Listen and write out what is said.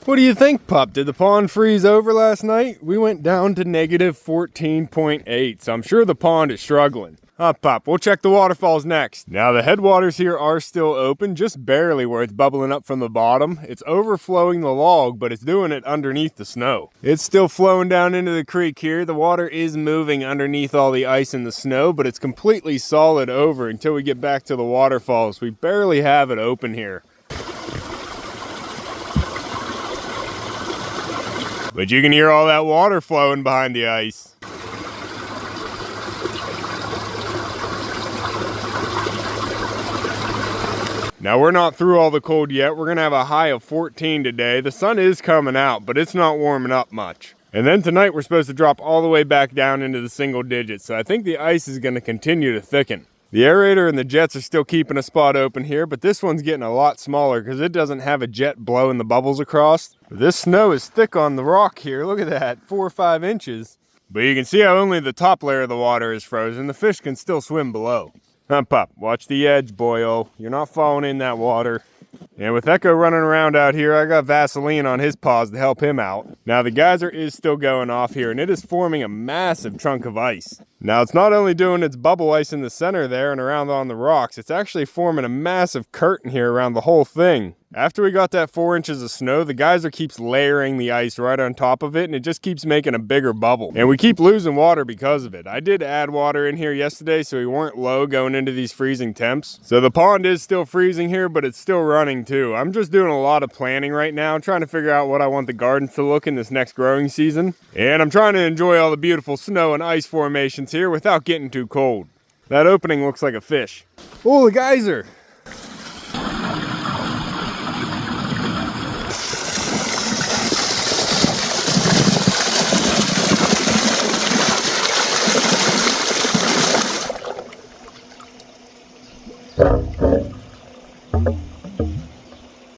What do you think, pup? Did the pond freeze over last night? We went down to negative 14.8, so I'm sure the pond is struggling. Huh, pup? We'll check the waterfalls next. Now, the headwaters here are still open, just barely where it's bubbling up from the bottom. It's overflowing the log, but it's doing it underneath the snow. It's still flowing down into the creek here. The water is moving underneath all the ice and the snow, but it's completely solid over until we get back to the waterfalls. We barely have it open here. But you can hear all that water flowing behind the ice. Now we're not through all the cold yet. We're gonna have a high of 14 today. The sun is coming out, but it's not warming up much. And then tonight we're supposed to drop all the way back down into the single digits. So I think the ice is gonna continue to thicken. The aerator and the jets are still keeping a spot open here, but this one's getting a lot smaller because it doesn't have a jet blowing the bubbles across. This snow is thick on the rock here. Look at that, 4 or 5 inches. But you can see how only the top layer of the water is frozen. The fish can still swim below. Huh, pup? Watch the edge, boyo. You're not falling in that water. And with Echo running around out here, I got Vaseline on his paws to help him out. Now the geyser is still going off here, and it is forming a massive chunk of ice. Now it's not only doing its bubble ice in the center there and around on the rocks, it's actually forming a massive curtain here around the whole thing. After we got that 4 inches of snow, the geyser keeps layering the ice right on top of it, and it just keeps making a bigger bubble. And we keep losing water because of it. I did add water in here yesterday, so we weren't low going into these freezing temps. So the pond is still freezing here, but it's still running too. I'm just doing a lot of planning right now, trying to figure out what I want the gardens to look in this next growing season. And I'm trying to enjoy all the beautiful snow and ice formations here without getting too cold. That opening looks like a fish. Oh, the geyser!